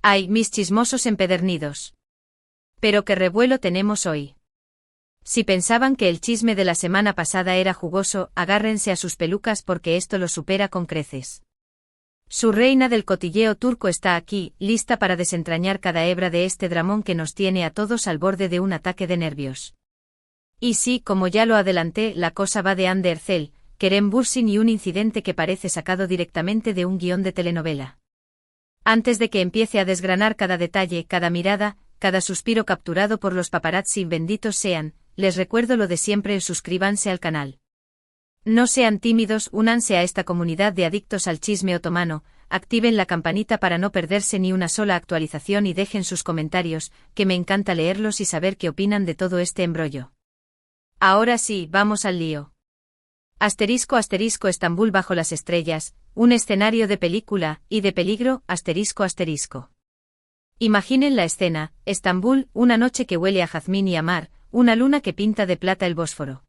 Ay, mis chismosos empedernidos. Pero qué revuelo tenemos hoy. Si pensaban que el chisme de la semana pasada era jugoso, agárrense a sus pelucas porque esto lo supera con creces. Su reina del cotilleo turco está aquí, lista para desentrañar cada hebra de este dramón que nos tiene a todos al borde de un ataque de nervios. Y sí, como ya lo adelanté, la cosa va de Hande Erçel, Kerem Bürsin y un incidente que parece sacado directamente de un guión de telenovela. Antes de que empiece a desgranar cada detalle, cada mirada, cada suspiro capturado por los paparazzi benditos sean, les recuerdo lo de siempre: suscríbanse al canal. No sean tímidos, únanse a esta comunidad de adictos al chisme otomano, activen la campanita para no perderse ni una sola actualización y dejen sus comentarios, que me encanta leerlos y saber qué opinan de todo este embrollo. Ahora sí, vamos al lío. Asterisco asterisco Estambul bajo las estrellas, un escenario de película, y de peligro, asterisco asterisco. Imaginen la escena: Estambul, una noche que huele a jazmín y a mar, una luna que pinta de plata el Bósforo.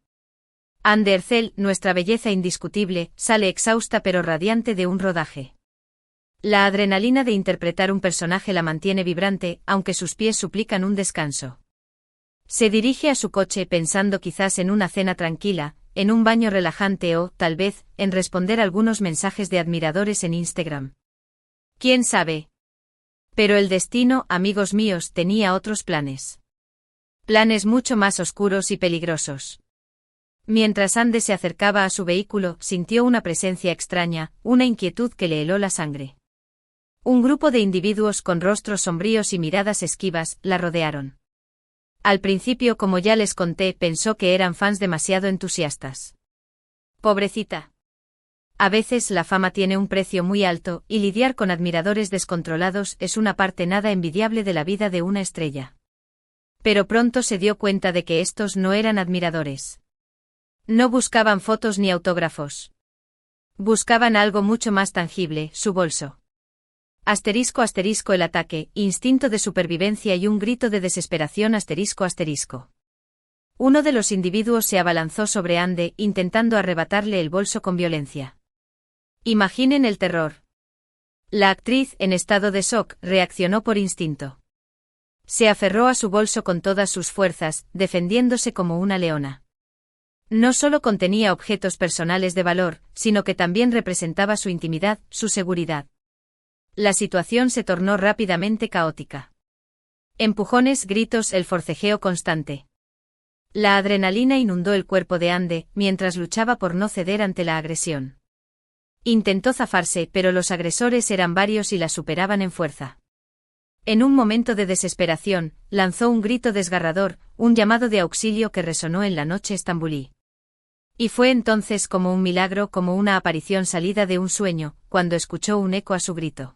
Hande Erçel, nuestra belleza indiscutible, sale exhausta pero radiante de un rodaje. La adrenalina de interpretar un personaje la mantiene vibrante, aunque sus pies suplican un descanso. Se dirige a su coche pensando quizás en una cena tranquila, en un baño relajante o, tal vez, en responder algunos mensajes de admiradores en Instagram. ¿Quién sabe? Pero el destino, amigos míos, tenía otros planes. Planes mucho más oscuros y peligrosos. Mientras Hande se acercaba a su vehículo, sintió una presencia extraña, una inquietud que le heló la sangre. Un grupo de individuos con rostros sombríos y miradas esquivas la rodearon. Al principio, como ya les conté, pensó que eran fans demasiado entusiastas. Pobrecita. A veces la fama tiene un precio muy alto, y lidiar con admiradores descontrolados es una parte nada envidiable de la vida de una estrella. Pero pronto se dio cuenta de que estos no eran admiradores. No buscaban fotos ni autógrafos. Buscaban algo mucho más tangible: su bolso. Asterisco asterisco el ataque, instinto de supervivencia y un grito de desesperación asterisco asterisco. Uno de los individuos se abalanzó sobre Hande, intentando arrebatarle el bolso con violencia. Imaginen el terror. La actriz, en estado de shock, reaccionó por instinto. Se aferró a su bolso con todas sus fuerzas, defendiéndose como una leona. No solo contenía objetos personales de valor, sino que también representaba su intimidad, su seguridad. La situación se tornó rápidamente caótica. Empujones, gritos, el forcejeo constante. La adrenalina inundó el cuerpo de Hande, mientras luchaba por no ceder ante la agresión. Intentó zafarse, pero los agresores eran varios y la superaban en fuerza. En un momento de desesperación, lanzó un grito desgarrador, un llamado de auxilio que resonó en la noche estambulí. Y fue entonces, como un milagro, como una aparición salida de un sueño, cuando escuchó un eco a su grito.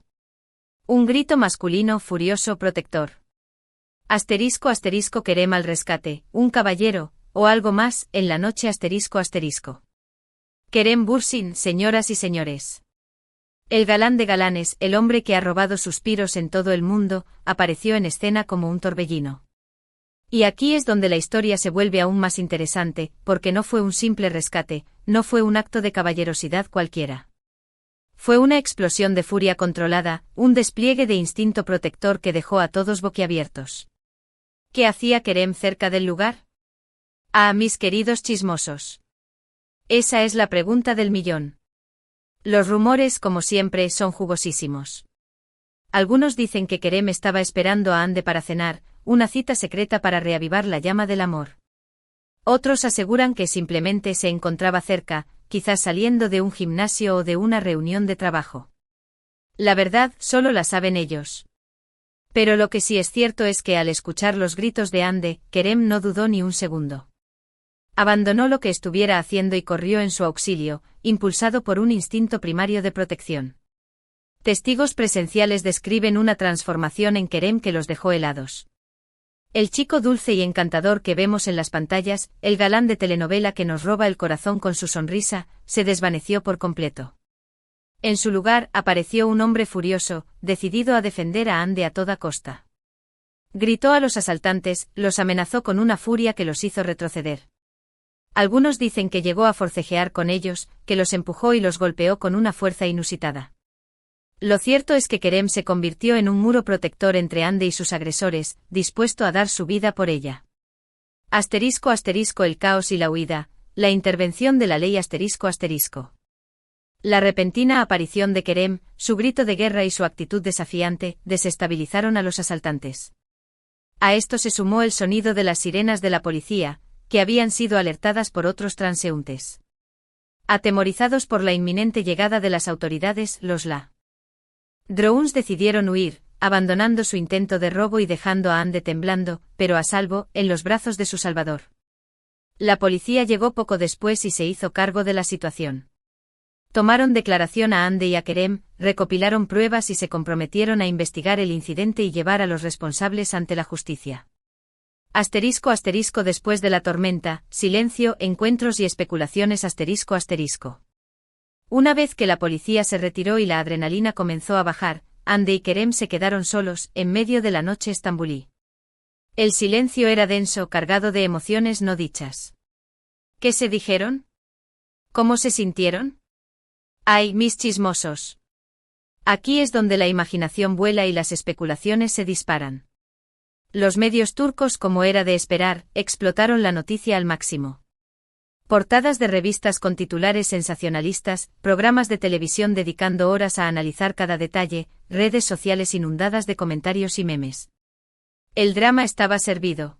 Un grito masculino, furioso, protector. Asterisco asterisco Kerem al rescate, un caballero, o algo más, en la noche asterisco asterisco. Kerem Bürsin, señoras y señores. El galán de galanes, el hombre que ha robado suspiros en todo el mundo, apareció en escena como un torbellino. Y aquí es donde la historia se vuelve aún más interesante, porque no fue un simple rescate, no fue un acto de caballerosidad cualquiera. Fue una explosión de furia controlada, un despliegue de instinto protector que dejó a todos boquiabiertos. ¿Qué hacía Kerem cerca del lugar? Ah, mis queridos chismosos. Esa es la pregunta del millón. Los rumores, como siempre, son jugosísimos. Algunos dicen que Kerem estaba esperando a Hande para cenar, una cita secreta para reavivar la llama del amor. Otros aseguran que simplemente se encontraba cerca, quizás saliendo de un gimnasio o de una reunión de trabajo. La verdad, solo la saben ellos. Pero lo que sí es cierto es que al escuchar los gritos de Hande, Kerem no dudó ni un segundo. Abandonó lo que estuviera haciendo y corrió en su auxilio, impulsado por un instinto primario de protección. Testigos presenciales describen una transformación en Kerem que los dejó helados. El chico dulce y encantador que vemos en las pantallas, el galán de telenovela que nos roba el corazón con su sonrisa, se desvaneció por completo. En su lugar apareció un hombre furioso, decidido a defender a Hande a toda costa. Gritó a los asaltantes, los amenazó con una furia que los hizo retroceder. Algunos dicen que llegó a forcejear con ellos, que los empujó y los golpeó con una fuerza inusitada. Lo cierto es que Kerem se convirtió en un muro protector entre Ande y sus agresores, dispuesto a dar su vida por ella. *** El caos y la huida, la intervención de la ley ***. La repentina aparición de Kerem, su grito de guerra y su actitud desafiante, desestabilizaron a los asaltantes. A esto se sumó el sonido de las sirenas de la policía, que habían sido alertadas por otros transeúntes. Atemorizados por la inminente llegada de las autoridades, los ladrones decidieron huir, abandonando su intento de robo y dejando a Ande temblando, pero a salvo, en los brazos de su salvador. La policía llegó poco después y se hizo cargo de la situación. Tomaron declaración a Ande y a Kerem, recopilaron pruebas y se comprometieron a investigar el incidente y llevar a los responsables ante la justicia. *** Después de la tormenta, silencio, encuentros y especulaciones ***. Una vez que la policía se retiró y la adrenalina comenzó a bajar, Ande y Kerem se quedaron solos, en medio de la noche estambulí. El silencio era denso, cargado de emociones no dichas. ¿Qué se dijeron? ¿Cómo se sintieron? ¡Ay, mis chismosos! Aquí es donde la imaginación vuela y las especulaciones se disparan. Los medios turcos, como era de esperar, explotaron la noticia al máximo. Portadas de revistas con titulares sensacionalistas, programas de televisión dedicando horas a analizar cada detalle, redes sociales inundadas de comentarios y memes. El drama estaba servido.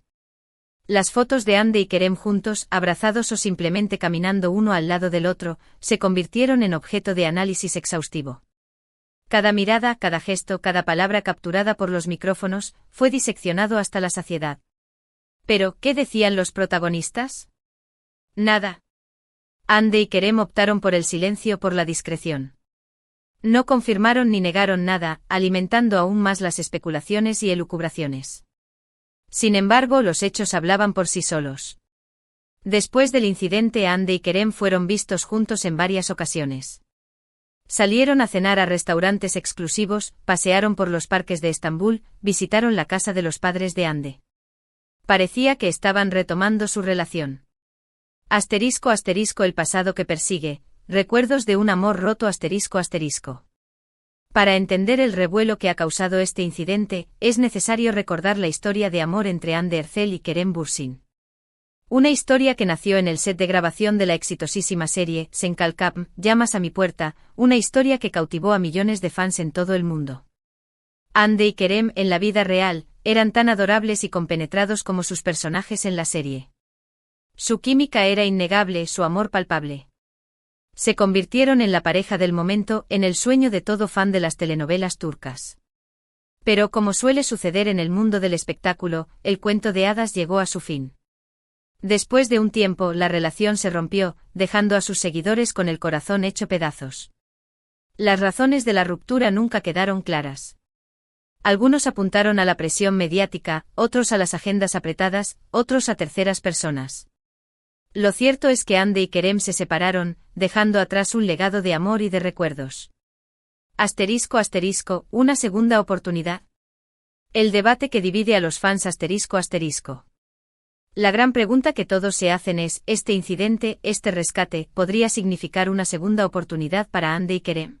Las fotos de Ande y Kerem juntos, abrazados o simplemente caminando uno al lado del otro, se convirtieron en objeto de análisis exhaustivo. Cada mirada, cada gesto, cada palabra capturada por los micrófonos, fue diseccionado hasta la saciedad. Pero, ¿qué decían los protagonistas? Nada. Ande y Kerem optaron por el silencio, por la discreción. No confirmaron ni negaron nada, alimentando aún más las especulaciones y elucubraciones. Sin embargo, los hechos hablaban por sí solos. Después del incidente, Ande y Kerem fueron vistos juntos en varias ocasiones. Salieron a cenar a restaurantes exclusivos, pasearon por los parques de Estambul, visitaron la casa de los padres de Ande. Parecía que estaban retomando su relación. *** El pasado que persigue, recuerdos de un amor roto ***. Para entender el revuelo que ha causado este incidente, es necesario recordar la historia de amor entre Hande Erçel y Kerem Bürsin. Una historia que nació en el set de grabación de la exitosísima serie Sen Kalkam, Llamas a mi puerta, una historia que cautivó a millones de fans en todo el mundo. Hande y Kerem, en la vida real, eran tan adorables y compenetrados como sus personajes en la serie. Su química era innegable, su amor palpable. Se convirtieron en la pareja del momento, en el sueño de todo fan de las telenovelas turcas. Pero como suele suceder en el mundo del espectáculo, el cuento de hadas llegó a su fin. Después de un tiempo, la relación se rompió, dejando a sus seguidores con el corazón hecho pedazos. Las razones de la ruptura nunca quedaron claras. Algunos apuntaron a la presión mediática, otros a las agendas apretadas, otros a terceras personas. Lo cierto es que Hande y Kerem se separaron, dejando atrás un legado de amor y de recuerdos. ***, una segunda oportunidad. El debate que divide a los fans ***. La gran pregunta que todos se hacen es, ¿este incidente, este rescate, podría significar una segunda oportunidad para Hande y Kerem?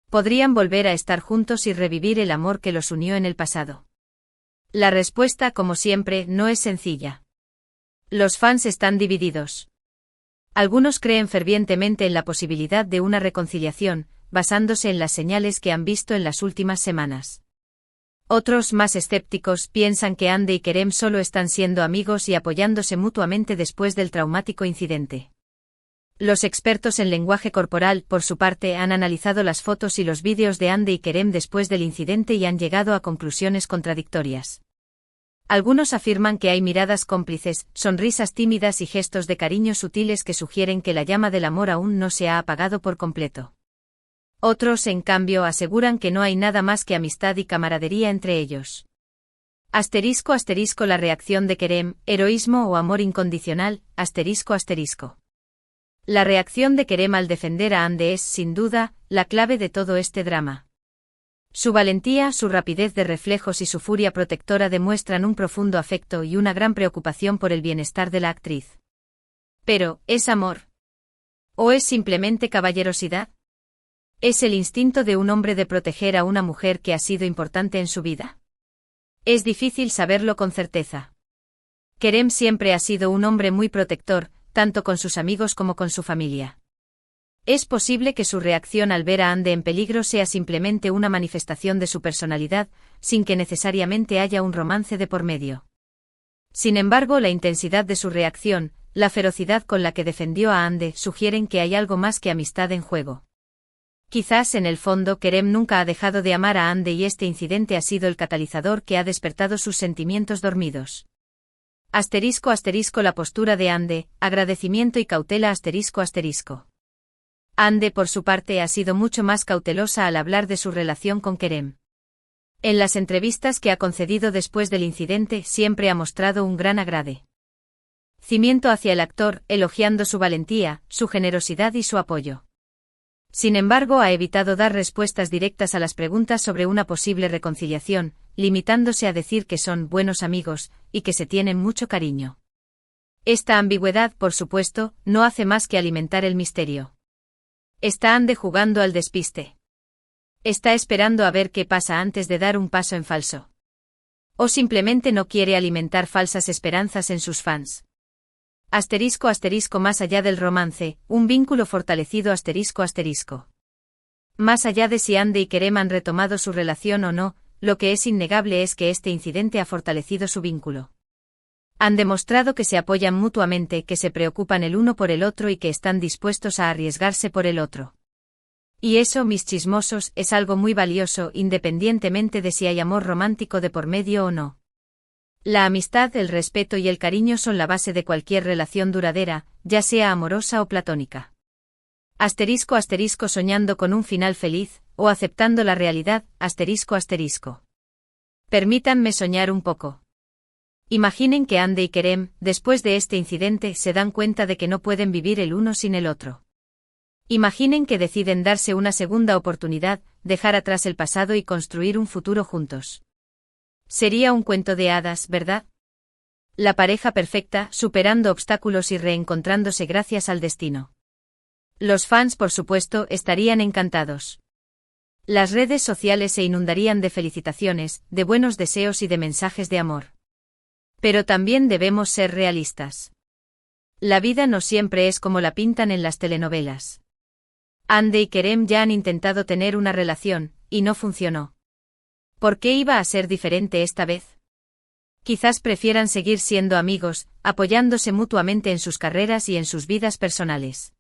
¿Podrían volver a estar juntos y revivir el amor que los unió en el pasado? La respuesta, como siempre, no es sencilla. Los fans están divididos. Algunos creen fervientemente en la posibilidad de una reconciliación, basándose en las señales que han visto en las últimas semanas. Otros, más escépticos, piensan que Hande y Kerem solo están siendo amigos y apoyándose mutuamente después del traumático incidente. Los expertos en lenguaje corporal, por su parte, han analizado las fotos y los vídeos de Hande y Kerem después del incidente y han llegado a conclusiones contradictorias. Algunos afirman que hay miradas cómplices, sonrisas tímidas y gestos de cariño sutiles que sugieren que la llama del amor aún no se ha apagado por completo. Otros, en cambio, aseguran que no hay nada más que amistad y camaradería entre ellos. ***, la reacción de Kerem, heroísmo o amor incondicional, ***. La reacción de Kerem al defender a Hande es, sin duda, la clave de todo este drama. Su valentía, su rapidez de reflejos y su furia protectora demuestran un profundo afecto y una gran preocupación por el bienestar de la actriz. Pero, ¿es amor? ¿O es simplemente caballerosidad? Es el instinto de un hombre de proteger a una mujer que ha sido importante en su vida. Es difícil saberlo con certeza. Kerem siempre ha sido un hombre muy protector, tanto con sus amigos como con su familia. Es posible que su reacción al ver a Ande en peligro sea simplemente una manifestación de su personalidad, sin que necesariamente haya un romance de por medio. Sin embargo, la intensidad de su reacción, la ferocidad con la que defendió a Ande, sugieren que hay algo más que amistad en juego. Quizás en el fondo Kerem nunca ha dejado de amar a Ande y este incidente ha sido el catalizador que ha despertado sus sentimientos dormidos. *** La postura de Ande, agradecimiento y cautela ***. Ande por su parte ha sido mucho más cautelosa al hablar de su relación con Kerem. En las entrevistas que ha concedido después del incidente siempre ha mostrado un gran agradecimiento hacia el actor, elogiando su valentía, su generosidad y su apoyo. Sin embargo, ha evitado dar respuestas directas a las preguntas sobre una posible reconciliación, limitándose a decir que son buenos amigos, y que se tienen mucho cariño. Esta ambigüedad, por supuesto, no hace más que alimentar el misterio. ¿Está Ande jugando al despiste? ¿Está esperando a ver qué pasa antes de dar un paso en falso? ¿O simplemente no quiere alimentar falsas esperanzas en sus fans? *** Más allá del romance, un vínculo fortalecido ***. Más allá de si Ande y Kerem han retomado su relación o no, lo que es innegable es que este incidente ha fortalecido su vínculo. Han demostrado que se apoyan mutuamente, que se preocupan el uno por el otro y que están dispuestos a arriesgarse por el otro. Y eso, mis chismosos, es algo muy valioso independientemente de si hay amor romántico de por medio o no. La amistad, el respeto y el cariño son la base de cualquier relación duradera, ya sea amorosa o platónica. *** Soñando con un final feliz, o aceptando la realidad, ***. Permítanme soñar un poco. Imaginen que Ande y Kerem, después de este incidente, se dan cuenta de que no pueden vivir el uno sin el otro. Imaginen que deciden darse una segunda oportunidad, dejar atrás el pasado y construir un futuro juntos. Sería un cuento de hadas, ¿verdad? La pareja perfecta, superando obstáculos y reencontrándose gracias al destino. Los fans, por supuesto, estarían encantados. Las redes sociales se inundarían de felicitaciones, de buenos deseos y de mensajes de amor. Pero también debemos ser realistas. La vida no siempre es como la pintan en las telenovelas. Ande y Kerem ya han intentado tener una relación, y no funcionó. ¿Por qué iba a ser diferente esta vez? Quizás prefieran seguir siendo amigos, apoyándose mutuamente en sus carreras y en sus vidas personales.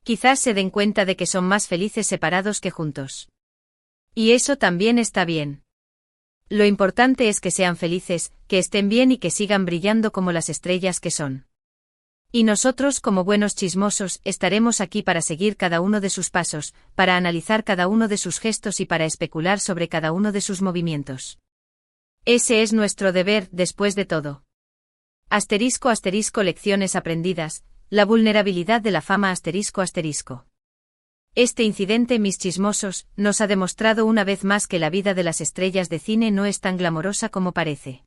Quizás se den cuenta de que son más felices separados que juntos. Y eso también está bien. Lo importante es que sean felices, que estén bien y que sigan brillando como las estrellas que son. Y nosotros, como buenos chismosos, estaremos aquí para seguir cada uno de sus pasos, para analizar cada uno de sus gestos y para especular sobre cada uno de sus movimientos. Ese es nuestro deber, después de todo. *** Lecciones aprendidas, la vulnerabilidad de la fama ***. Este incidente, mis chismosos, nos ha demostrado una vez más que la vida de las estrellas de cine no es tan glamorosa como parece.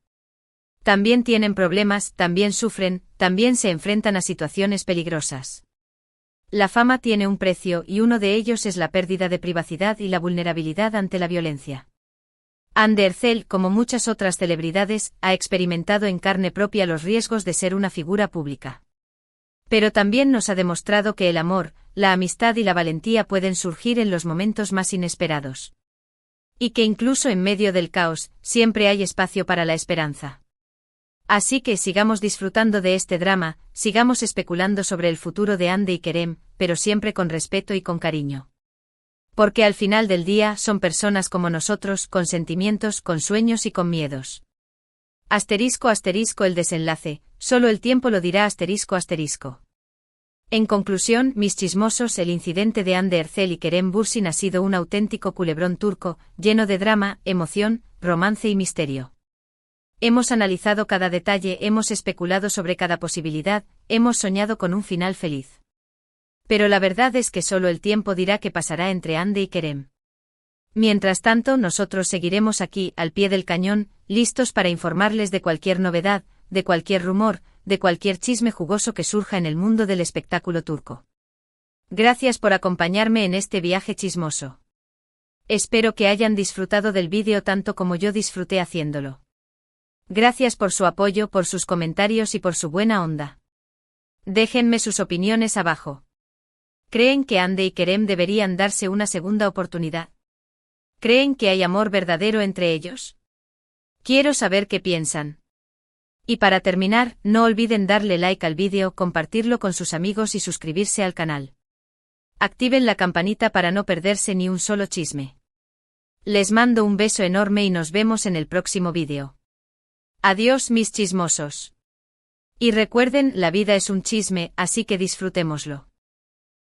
También tienen problemas, también sufren, también se enfrentan a situaciones peligrosas. La fama tiene un precio y uno de ellos es la pérdida de privacidad y la vulnerabilidad ante la violencia. Ande Erçel, como muchas otras celebridades, ha experimentado en carne propia los riesgos de ser una figura pública. Pero también nos ha demostrado que el amor, la amistad y la valentía pueden surgir en los momentos más inesperados. Y que incluso en medio del caos, siempre hay espacio para la esperanza. Así que sigamos disfrutando de este drama, sigamos especulando sobre el futuro de Ande y Kerem, pero siempre con respeto y con cariño. Porque al final del día son personas como nosotros, con sentimientos, con sueños y con miedos. *** El desenlace, solo el tiempo lo dirá ***. En conclusión, mis chismosos, el incidente de Ande Erçel y Kerem Bürsin ha sido un auténtico culebrón turco, lleno de drama, emoción, romance y misterio. Hemos analizado cada detalle, hemos especulado sobre cada posibilidad, hemos soñado con un final feliz. Pero la verdad es que solo el tiempo dirá qué pasará entre Ande y Kerem. Mientras tanto, nosotros seguiremos aquí, al pie del cañón, listos para informarles de cualquier novedad, de cualquier rumor, de cualquier chisme jugoso que surja en el mundo del espectáculo turco. Gracias por acompañarme en este viaje chismoso. Espero que hayan disfrutado del vídeo tanto como yo disfruté haciéndolo. Gracias por su apoyo, por sus comentarios y por su buena onda. Déjenme sus opiniones abajo. ¿Creen que Ande y Kerem deberían darse una segunda oportunidad? ¿Creen que hay amor verdadero entre ellos? Quiero saber qué piensan. Y para terminar, no olviden darle like al vídeo, compartirlo con sus amigos y suscribirse al canal. Activen la campanita para no perderse ni un solo chisme. Les mando un beso enorme y nos vemos en el próximo vídeo. Adiós mis chismosos. Y recuerden, la vida es un chisme, así que disfrutémoslo.